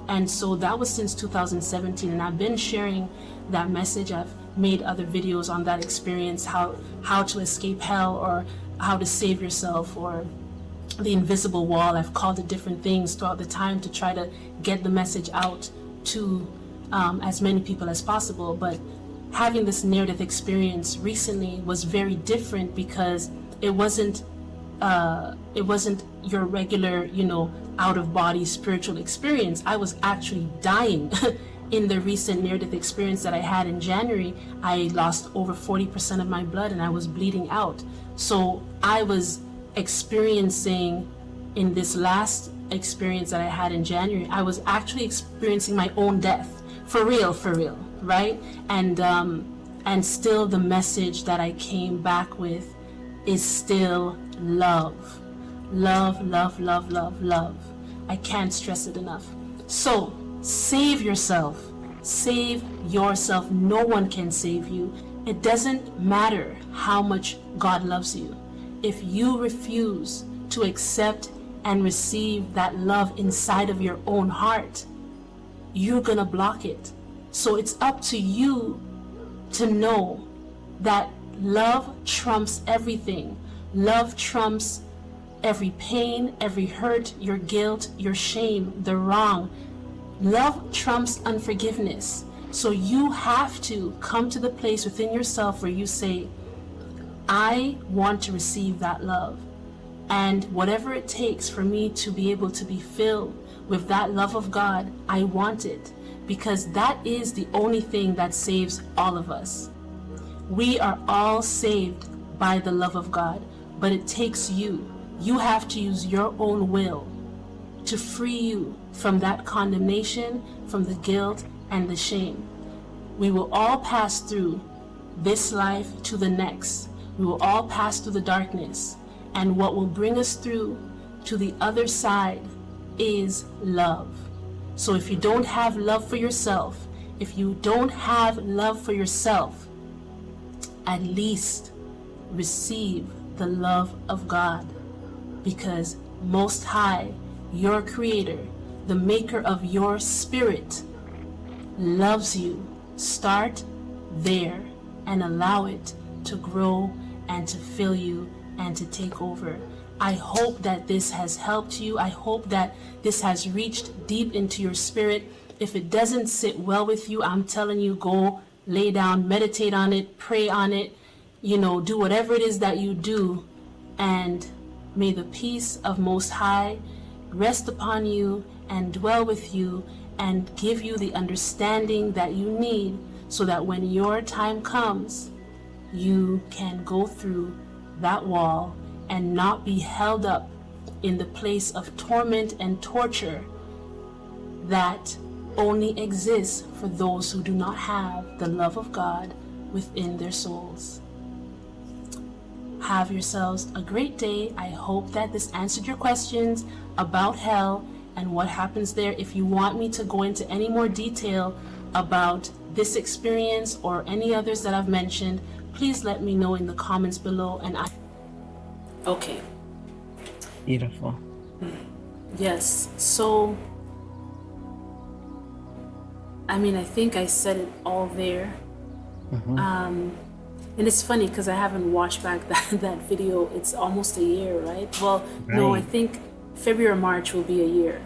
And so that was since 2017, and I've been sharing that message. I've made other videos on that experience, how to escape hell, or how to save yourself, or the invisible wall. I've called it different things throughout the time to try to get the message out to as many people as possible. But having this near-death experience recently was very different, because it wasn't your regular, out-of-body spiritual experience. I was actually dying. In the recent near-death experience that I had in January, I lost over 40% of my blood, and I was bleeding out. So I was experiencing, in this last experience that I had in January, I was actually experiencing my own death, for real, right? And still the message that I came back with is still love. Love, love, love, love, love. I can't stress it enough. So save yourself. Save yourself. No one can save you. It doesn't matter how much God loves you. If you refuse to accept and receive that love inside of your own heart, you're gonna block it. So it's up to you to know that love trumps everything. Love trumps every pain, every hurt, your guilt, your shame, the wrong. Love trumps unforgiveness. So you have to come to the place within yourself where you say, I want to receive that love. And whatever it takes for me to be able to be filled with that love of God, I want it. Because that is the only thing that saves all of us. We are all saved by the love of God, but it takes you. You have to use your own will to free you from that condemnation, from the guilt and the shame. We will all pass through this life to the next. We will all pass through the darkness. And what will bring us through to the other side is love. So if you don't have love for yourself, at least receive the love of God. Because Most High, your Creator, the maker of your spirit, loves you. Start there and allow it to grow and to fill you and to take over. I hope that this has helped you. I hope that this has reached deep into your spirit. If it doesn't sit well with you, I'm telling you, go lay down, meditate on it, pray on it, do whatever it is that you do, and may the peace of Most High rest upon you and dwell with you and give you the understanding that you need, so that when your time comes, you can go through that wall and not be held up in the place of torment and torture that only exists for those who do not have the love of God within their souls. Have yourselves a great day. I hope that this answered your questions about hell and what happens there. If you want me to go into any more detail about this experience or any others that I've mentioned, please let me know in the comments below. Okay. Beautiful. Yes. So, I think I said it all there. And it's funny because I haven't watched back that video. It's almost a year, right? Well, right. No, I think February or March will be a year.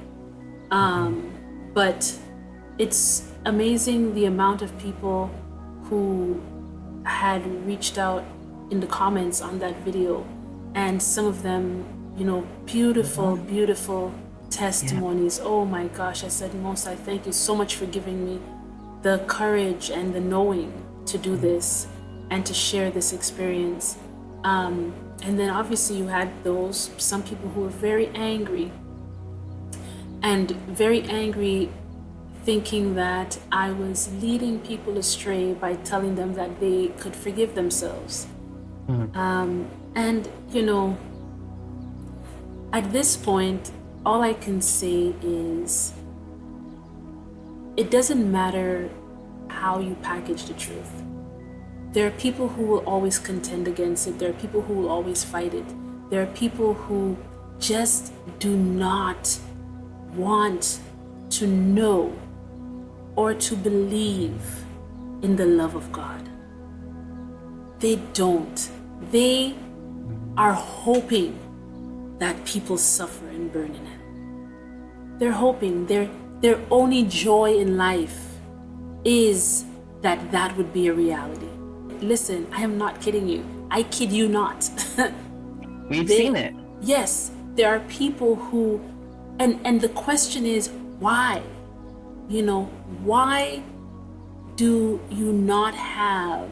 But it's amazing the amount of people who had reached out in the comments on that video, and some of them, beautiful testimonies. Oh my gosh, I said, Most I thank you so much for giving me the courage and the knowing to do this and to share this experience. And then obviously you had some people who were very angry thinking that I was leading people astray by telling them that they could forgive themselves. And, at this point, all I can say is it doesn't matter how you package the truth. There are people who will always contend against it. There are people who will always fight it. There are people who just do not want to know or to believe in the love of God. They don't. They are hoping that people suffer and burn in hell. They're hoping their only joy in life is that would be a reality. Listen, I am not kidding you. I kid you not. We've seen it. Yes, there are people who, and the question is, why? Why do you not have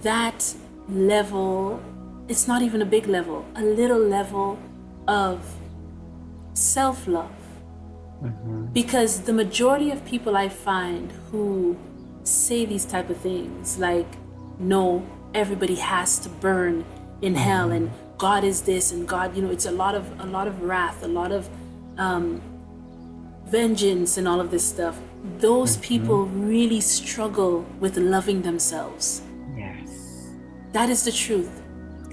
that level? It's not even a big level, a little level of self-love. Because the majority of people I find who say these type of things, like, no, everybody has to burn in hell, and God is this, and God, it's a lot of wrath, a lot of vengeance, and all of this stuff. Those people really struggle with loving themselves. Yes, that is the truth.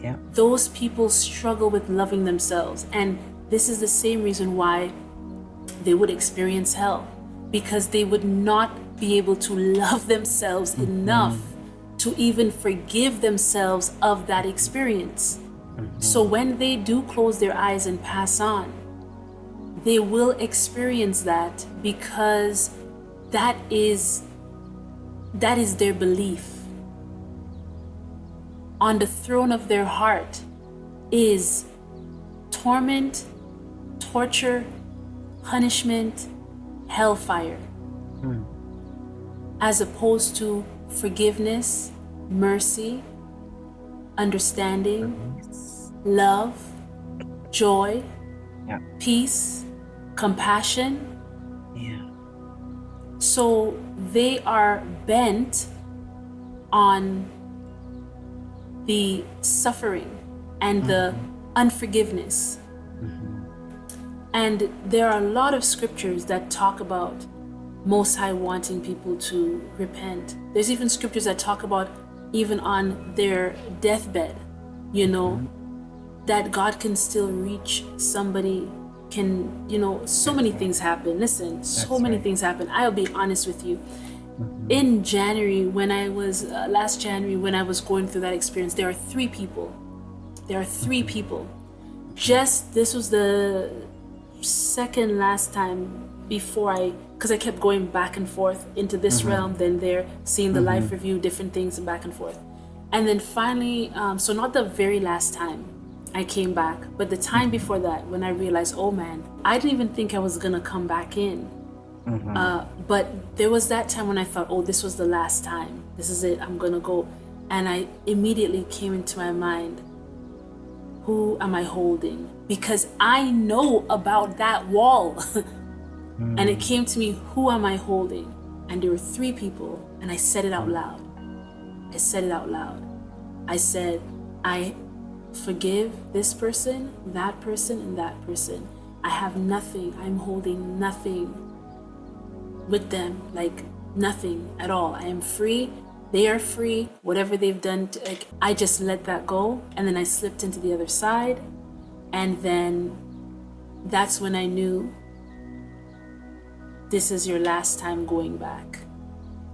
Yeah. Those people struggle with loving themselves, and this is the same reason why they would experience hell, because they would not be able to love themselves enough to even forgive themselves of that experience. So when they do close their eyes and pass on, they will experience that, because that is their belief. On the throne of their heart is torment, torture, punishment, hellfire, as opposed to forgiveness, mercy, understanding, love, joy, peace, compassion. So they are bent on the suffering and the unforgiveness. And there are a lot of scriptures that talk about Most High wanting people to repent. There's even scriptures that talk about, even on their deathbed, that God can still reach somebody, so many things happen. Listen, many things happen. I'll be honest with you. In January, last January, when I was going through that experience, there are three people. This was the second last time because I kept going back and forth into this realm, then there, seeing the life review, different things, and back and forth. And then finally, so not the very last time I came back, but the time before that, when I realized, oh man, I didn't even think I was gonna come back in. But there was that time when I thought, oh, this was the last time. This is it, I'm gonna go. And I immediately came into my mind, who am I holding? Because I know about that wall. And it came to me, who am I holding? And there were three people, and I said it out loud. I said, I forgive this person, that person, and that person. I have nothing. I'm holding nothing with them, like nothing at all. I am free. They are free. Whatever they've done, I just let that go. And then I slipped into the other side. And then that's when I knew, this is your last time going back.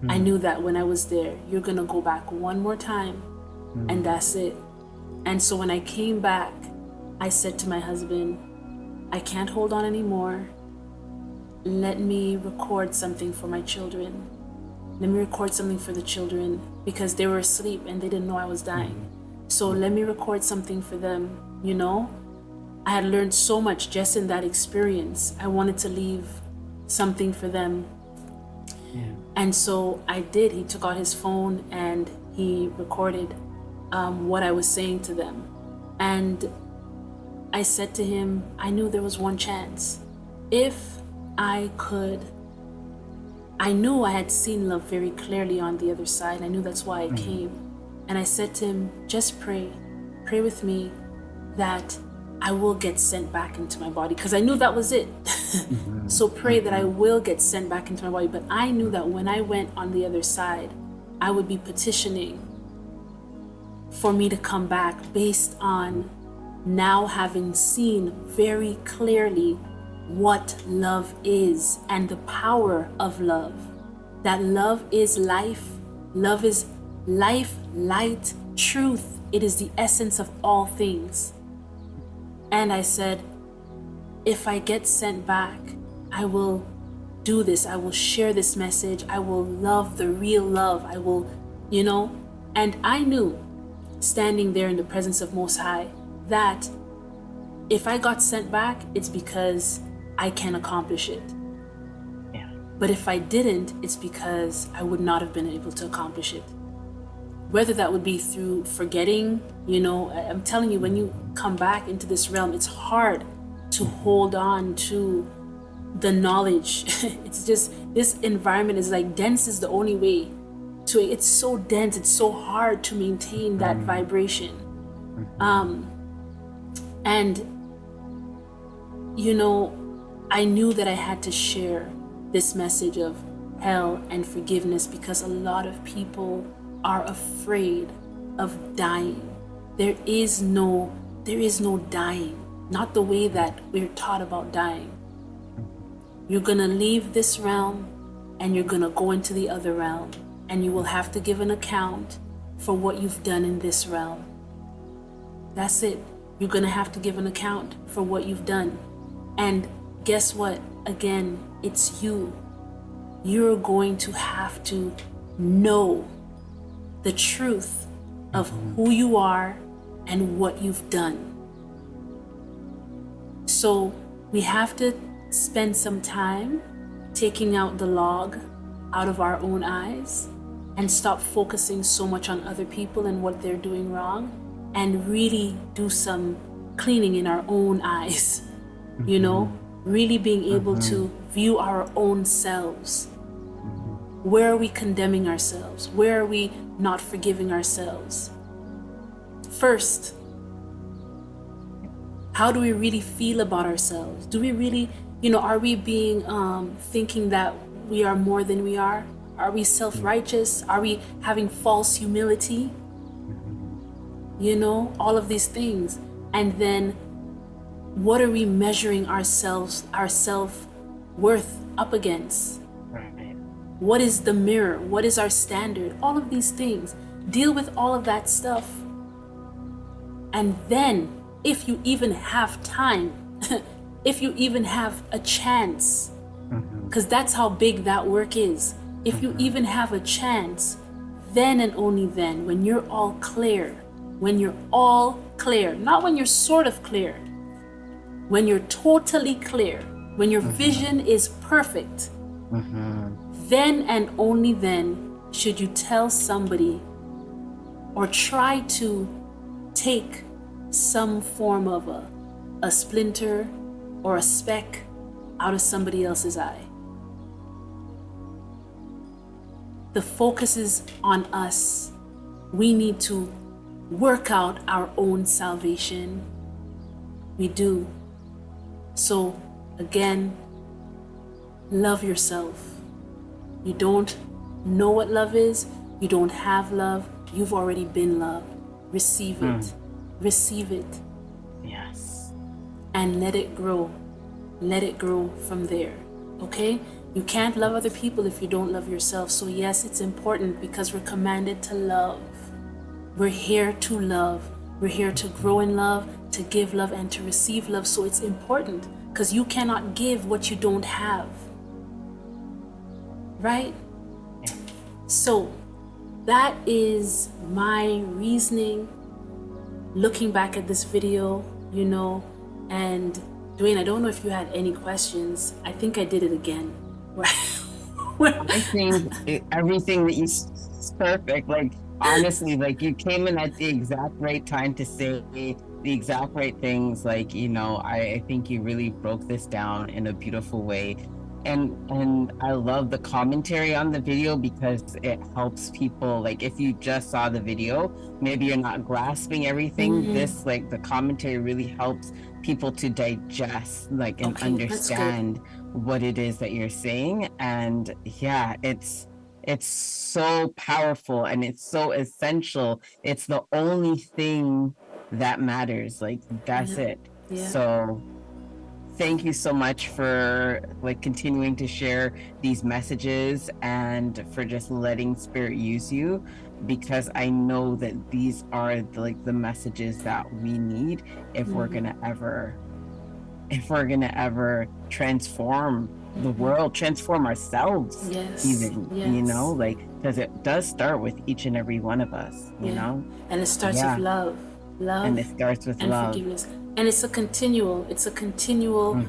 I knew that when I was there, you're gonna go back one more time, and that's it. And so when I came back, I said to my husband, I can't hold on anymore. Let me record something for my children. Let me record something for the children, because they were asleep and they didn't know I was dying. So let me record something for them, I had learned so much just in that experience. I wanted to leave something for them. Yeah. And so I did. He took out his phone and he recorded what I was saying to them. And I said to him, I knew there was one chance. If I could, I knew I had seen love very clearly on the other side. I knew that's why I came. And I said to him, just pray with me that I will get sent back into my body, because I knew that was it. So pray that I will get sent back into my body. But I knew that when I went on the other side, I would be petitioning for me to come back based on now having seen very clearly what love is and the power of love. That love is life. Love is life, light, truth. It is the essence of all things. And I said, if I get sent back, I will do this. I will share this message. I will love the real love. I will, and I knew, standing there in the presence of Most High, that if I got sent back, it's because I can accomplish it. Yeah. But if I didn't, it's because I would not have been able to accomplish it. Whether that would be through forgetting, I'm telling you, when you come back into this realm, it's hard to hold on to the knowledge. It's just, this environment is like dense is the only way to, it's so dense, it's so hard to maintain that vibration. And I knew that I had to share this message of hell and forgiveness, because a lot of people are afraid of dying. There is no dying, not the way that we're taught about dying. You're gonna leave this realm and you're gonna go into the other realm, and you will have to give an account for what you've done in this realm. That's it. You're gonna have to give an account for what you've done. And guess what? Again, it's you. You're going to have to know the truth of who you are and what you've done. So we have to spend some time taking out the log out of our own eyes and stop focusing so much on other people and what they're doing wrong, and really do some cleaning in our own eyes, really being able to view our own selves. Where are we condemning ourselves? Where are we not forgiving ourselves? First, how do we really feel about ourselves? Do we really, are we being, thinking that we are more than we are? Are we self-righteous? Are we having false humility? All of these things. And then what are we measuring our self-worth up against? Right. What is the mirror? What is our standard? All of these things. Deal with all of that stuff. And then, if you even have time, if you even have a chance, because that's how big that work is. If you even have a chance, then and only then, when you're all clear, not when you're sort of clear, when you're totally clear, when your vision is perfect, then and only then should you tell somebody or try to take some form of a splinter or a speck out of somebody else's eye. The focus is on us. We need to work out our own salvation. We do. So again, love yourself. You don't know what love is. You don't have love. You've already been loved. Receive it. Receive it. Yes. And let it grow. Let it grow from there. Okay? You can't love other people if you don't love yourself. So yes, it's important because we're commanded to love. We're here to love. We're here to grow in love, to give love, and to receive love. So it's important because you cannot give what you don't have. Right? So that is my reasoning. Looking back at this video, And Duane, I don't know if you had any questions. I think I did it again. I think everything that you is perfect. Like, honestly, like, you came in at the exact right time to say the exact right things. Like, I think you really broke this down in a beautiful way. And I love the commentary on the video because it helps people. Like, if you just saw the video, maybe you're not grasping everything. This, like, the commentary really helps people to digest, like, and Okay, that's good. understand what it is that you're saying. And yeah, it's so powerful and it's so essential. It's the only thing that matters. Like, that's Yeah. it. Yeah. So thank you so much for, like, continuing to share these messages and for just letting spirit use you, because I know that these are like the messages that we need if we're gonna ever transform the world, transform ourselves, Yes. even, Yes. like, because it does start with each and every one of us, Yeah. And it starts with love. And it starts with and love. forgiveness. And it's a continual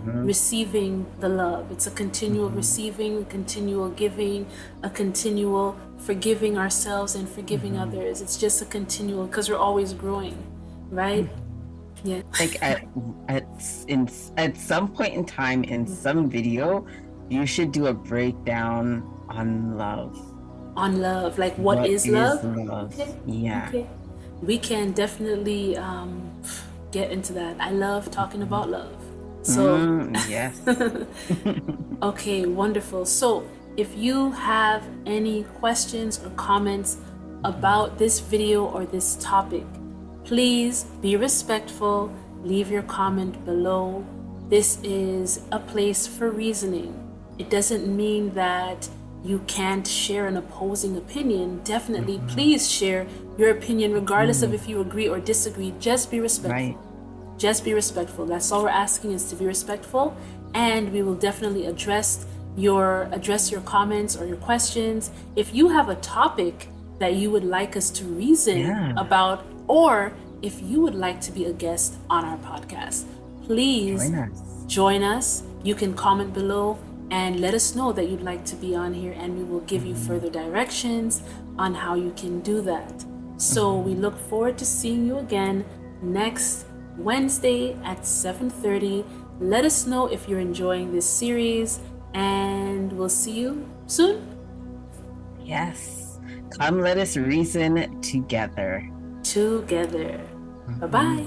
receiving the love. It's a continual receiving, a continual giving, a continual forgiving ourselves and forgiving others. It's just a continual, because we're always growing, right? Yeah. Like, at some point in time in some video, you should do a breakdown on love. On love, like what is love? Okay. Yeah. Okay. We can definitely get into that. I love talking about love. So yes. okay, wonderful. So if you have any questions or comments about this video or this topic, please be respectful. Leave your comment below. This is a place for reasoning. It doesn't mean that you can't share an opposing opinion. Definitely, please share your opinion regardless of if you agree or disagree. Just be respectful. Right. Just be respectful. That's all we're asking, is to be respectful, and we will definitely address your comments or your questions. If you have a topic that you would like us to reason about, or if you would like to be a guest on our podcast, please join us. You can comment below and let us know that you'd like to be on here, and we will give you further directions on how you can do that. So we look forward to seeing you again next Wednesday at 7:30. Let us know if you're enjoying this series, and we'll see you soon. Yes. Come, let us reason together. Bye-bye.